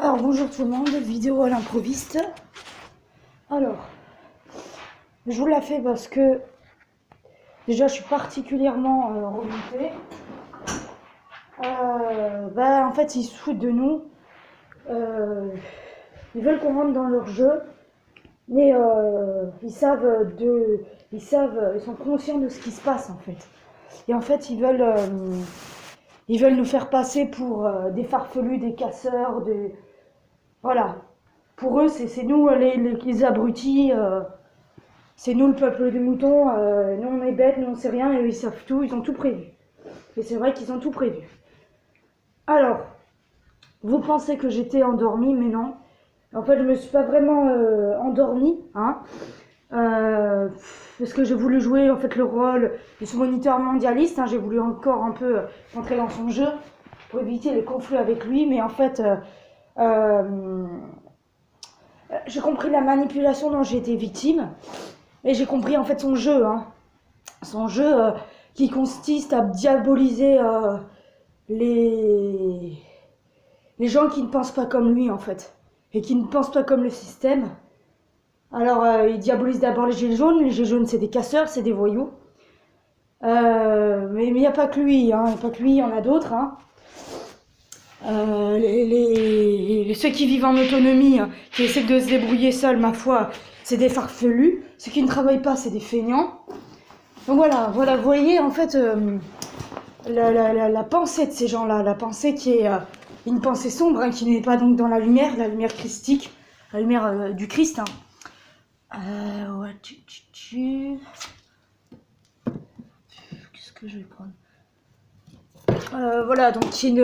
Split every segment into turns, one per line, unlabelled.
Alors bonjour tout le monde, vidéo à l'improviste. Alors, je vous la fais parce que déjà je suis particulièrement remontée. En fait ils se foutent de nous. Ils veulent qu'on rentre dans leur jeu, mais ils sont conscients de ce qui se passe en fait. Et en fait ils veulent nous faire passer pour des farfelus, des casseurs, voilà. Pour eux, c'est nous les abrutis, c'est nous le peuple des moutons, nous on est bêtes, nous on sait rien, et eux ils savent tout, ils ont tout prévu. Et c'est vrai qu'ils ont tout prévu. Alors, vous pensez que j'étais endormie, mais non. En fait, je me suis pas vraiment endormie, hein. Parce que j'ai voulu jouer en fait le rôle de ce moniteur mondialiste, hein. J'ai voulu encore un peu entrer dans son jeu pour éviter les conflits avec lui, mais en fait j'ai compris la manipulation dont j'ai été victime et j'ai compris en fait son jeu, hein. Son jeu qui consiste à diaboliser les gens qui ne pensent pas comme lui en fait et qui ne pensent pas comme le système. Alors il diabolise d'abord les gilets jaunes. Les gilets jaunes c'est des casseurs, c'est des voyous, mais il n'y a pas que lui, hein. Il n'y a pas que lui, il y en a d'autres, hein. Ceux qui vivent en autonomie, hein, qui essaient de se débrouiller seuls, ma foi, c'est des farfelus. Ceux qui ne travaillent pas, c'est des feignants. Donc voilà, vous voyez en fait la pensée de ces gens-là, la pensée qui est une pensée sombre, hein, qui n'est pas donc dans la lumière christique, la lumière du Christ. Hein. Qu'est-ce que je vais prendre? Voilà, donc qui est une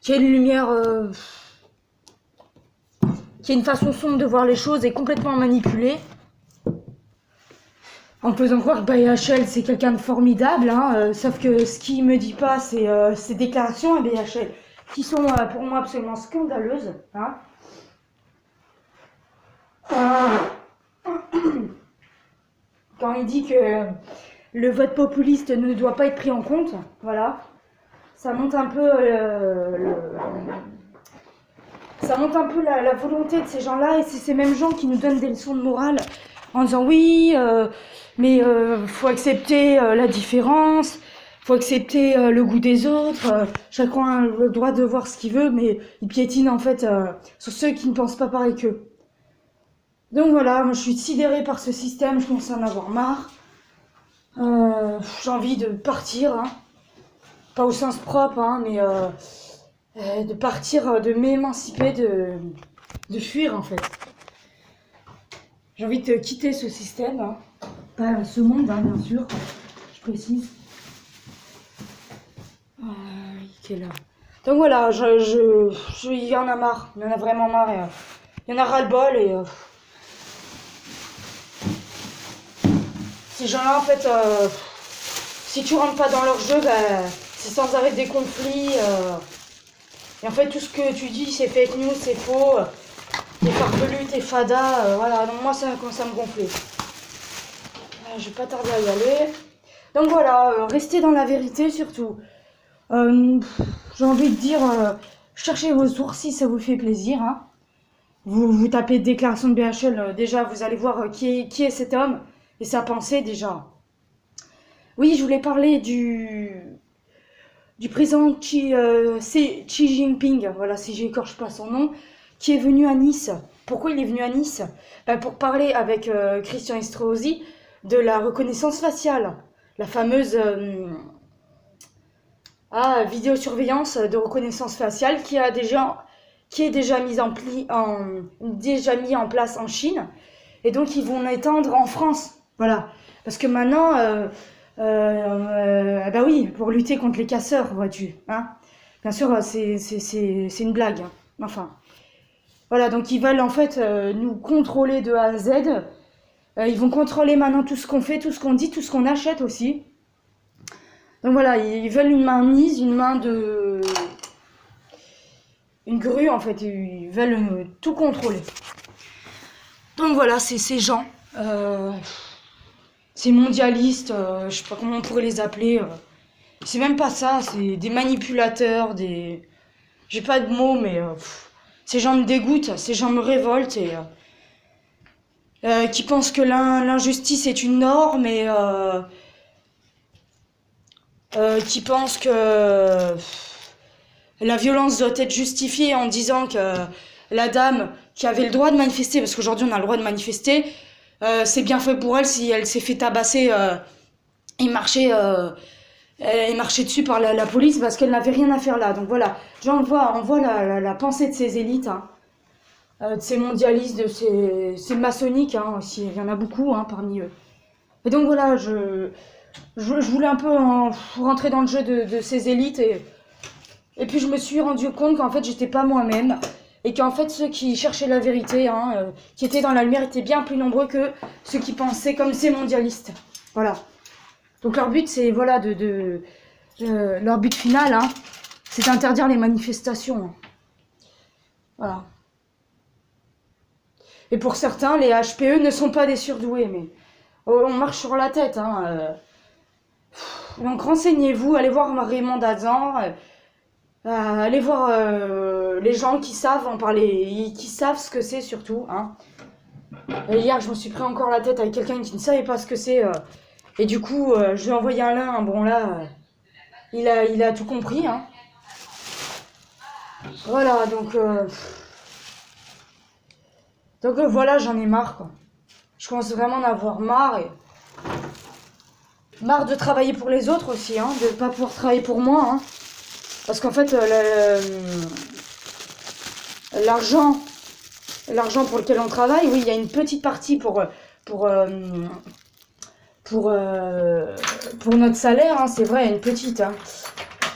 lumière, qui est une façon sombre de voir les choses et complètement manipulée, en faisant croire que BHL c'est quelqu'un de formidable, hein, sauf que ce qu'il me dit pas, c'est ces déclarations à BHL qui sont pour moi absolument scandaleuses, hein. Quand il dit que le vote populiste ne doit pas être pris en compte, voilà, ça montre un peu la volonté de ces gens-là, et c'est ces mêmes gens qui nous donnent des leçons de morale en disant oui, mais faut accepter la différence, faut accepter le goût des autres, chacun a le droit de voir ce qu'il veut, mais ils piétinent en fait sur ceux qui ne pensent pas pareil qu'eux. Donc voilà, moi je suis sidérée par ce système, je commence à en avoir marre. J'ai envie de partir, hein. Pas au sens propre, hein, mais de partir, de m'émanciper, de fuir en fait. J'ai envie de quitter ce système, hein. Pas ce monde, hein, bien sûr, je précise. Qui est là. Donc voilà, il y en a marre, il y en a vraiment marre, il y en a ras-le-bol et ces gens-là en fait, si tu rentres pas dans leur jeu, c'est sans arrêt des conflits, et en fait tout ce que tu dis c'est fake news, c'est faux, t'es farfelu, t'es fada, voilà, donc moi ça commence à me gonfler. Je vais pas tarder à y aller. Donc voilà, restez dans la vérité surtout. J'ai envie de dire, cherchez vos sources si ça vous fait plaisir, hein. Vous tapez déclaration de BHL, déjà vous allez voir qui est cet homme et sa pensée déjà. Oui, je voulais parler du président Xi Jinping, voilà, si j'écorche pas son nom, qui est venu à Nice. Pourquoi il est venu à Nice? Pour parler avec Christian Estrosi de la reconnaissance faciale, la fameuse vidéosurveillance de reconnaissance faciale qui est déjà mise en place en Chine, et donc ils vont l'étendre en France, voilà, parce que maintenant oui, pour lutter contre les casseurs, vois-tu, hein, bien sûr c'est une blague, hein. Enfin voilà, donc ils veulent en fait nous contrôler de A à Z. Ils vont contrôler maintenant tout ce qu'on fait, tout ce qu'on dit, tout ce qu'on achète aussi. Donc voilà, ils veulent une main mise, une grue en fait, ils veulent tout contrôler. Donc voilà, c'est ces gens, ces mondialistes, je sais pas comment on pourrait les appeler, C'est même pas ça, c'est des manipulateurs, des... J'ai pas de mots, mais ces gens me dégoûtent, ces gens me révoltent et qui pensent que l'injustice est une norme et qui pensent que la violence doit être justifiée en disant que la dame qui avait le droit de manifester, parce qu'aujourd'hui on a le droit de manifester, c'est bien fait pour elle si elle s'est fait tabasser et marcher dessus par la police parce qu'elle n'avait rien à faire là. Donc voilà, on voit la pensée de ces élites, hein, de ces mondialistes, de ces maçonniques hein, aussi, il y en a beaucoup hein, parmi eux. Et donc voilà, je voulais un peu rentrer dans le jeu de ces élites et puis je me suis rendu compte qu'en fait j'étais pas moi-même et qu'en fait ceux qui cherchaient la vérité, hein, qui étaient dans la lumière étaient bien plus nombreux que ceux qui pensaient comme ces mondialistes. Voilà. Donc leur but c'est voilà leur but final hein, c'est d'interdire les manifestations. Voilà. Et pour certains les HPE ne sont pas des surdoués mais on marche sur la tête hein. Donc renseignez-vous, allez voir Raymond Dazan, allez voir les gens qui savent en parler, qui savent ce que c'est surtout. Hein. Et hier, je me suis pris encore la tête avec quelqu'un qui ne savait pas ce que c'est. Et du coup, je lui ai envoyé un lien. Bon là, il a tout compris. Hein. Voilà, donc voilà, j'en ai marre. Quoi. Je commence vraiment d'en avoir marre. Marre de travailler pour les autres aussi, hein, de ne pas pouvoir travailler pour moi. Hein. Parce qu'en fait, l'argent pour lequel on travaille, oui, il y a une petite partie pour notre salaire, hein, c'est vrai, une petite. Hein.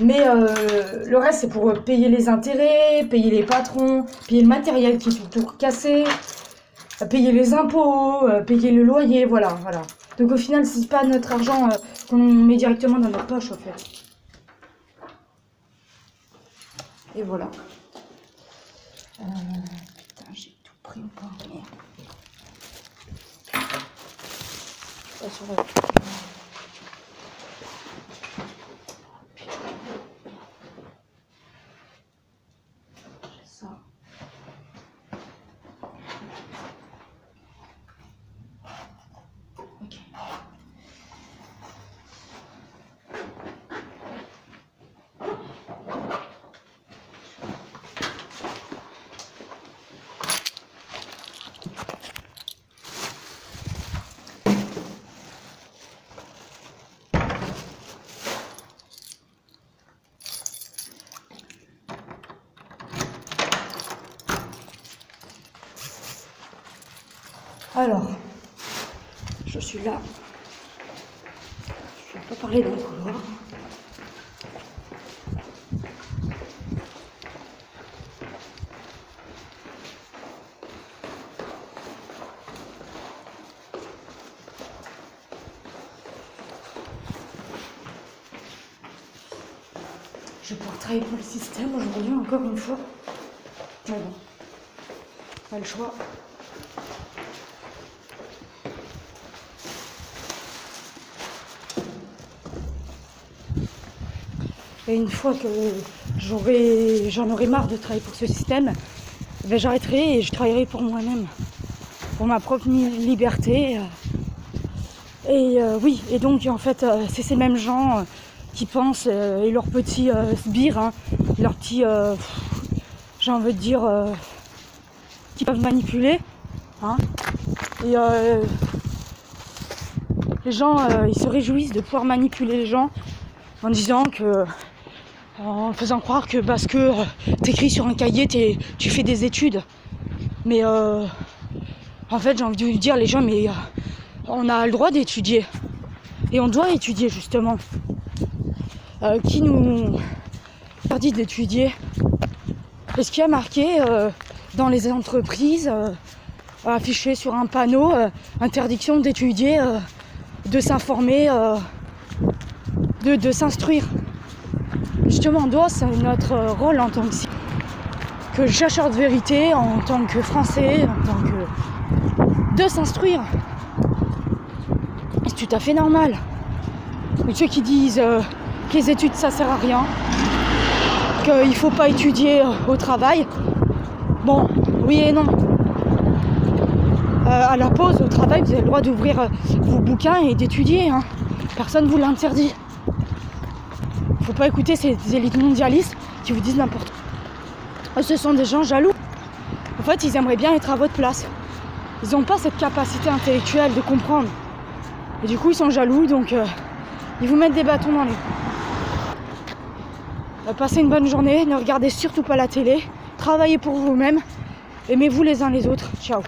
Mais le reste, c'est pour payer les intérêts, payer les patrons, payer le matériel qui est tout le tour cassé, payer les impôts, payer le loyer, voilà. Donc au final, c'est pas notre argent qu'on met directement dans notre poche, en fait. Et voilà. Putain, j'ai tout pris ou pas? Merde. Pas sur la... Ça. Ok. Alors, je suis là. Je vais pas parler dans le couloir. Je vais pouvoir travailler pour le système aujourd'hui, encore une fois. Mais bon, pas le choix. Et une fois que j'en aurai marre de travailler pour ce système, ben j'arrêterai et je travaillerai pour moi-même, pour ma propre liberté. Et oui, et donc en fait, c'est ces mêmes gens qui pensent, et leurs petits sbires, hein, leurs petits, j'ai envie de dire, qui peuvent manipuler. Hein, et les gens, ils se réjouissent de pouvoir manipuler les gens en disant que... en faisant croire que parce que t'écris sur un cahier, tu fais des études. Mais en fait, j'ai envie de vous dire, les gens, mais on a le droit d'étudier. Et on doit étudier, justement. Qui nous interdit d'étudier? Est-ce qu'il y a marqué dans les entreprises, affiché sur un panneau, interdiction d'étudier, de s'informer, de s'instruire? Justement, on doit, c'est notre rôle en tant que chercheur de vérité, en tant que Français, en tant que... de s'instruire. C'est tout à fait normal. Mais ceux qui disent que les études ça sert à rien, qu'il faut pas étudier au travail. Bon, oui et non. À la pause, au travail, vous avez le droit d'ouvrir vos bouquins et d'étudier. Hein. Personne ne vous l'interdit. Faut pas écouter ces élites mondialistes qui vous disent n'importe quoi. Ce sont des gens jaloux. En fait, ils aimeraient bien être à votre place. Ils n'ont pas cette capacité intellectuelle de comprendre. Et du coup, ils sont jaloux, donc ils vous mettent des bâtons dans les roues. Passez une bonne journée, ne regardez surtout pas la télé. Travaillez pour vous-même. Aimez-vous les uns les autres. Ciao.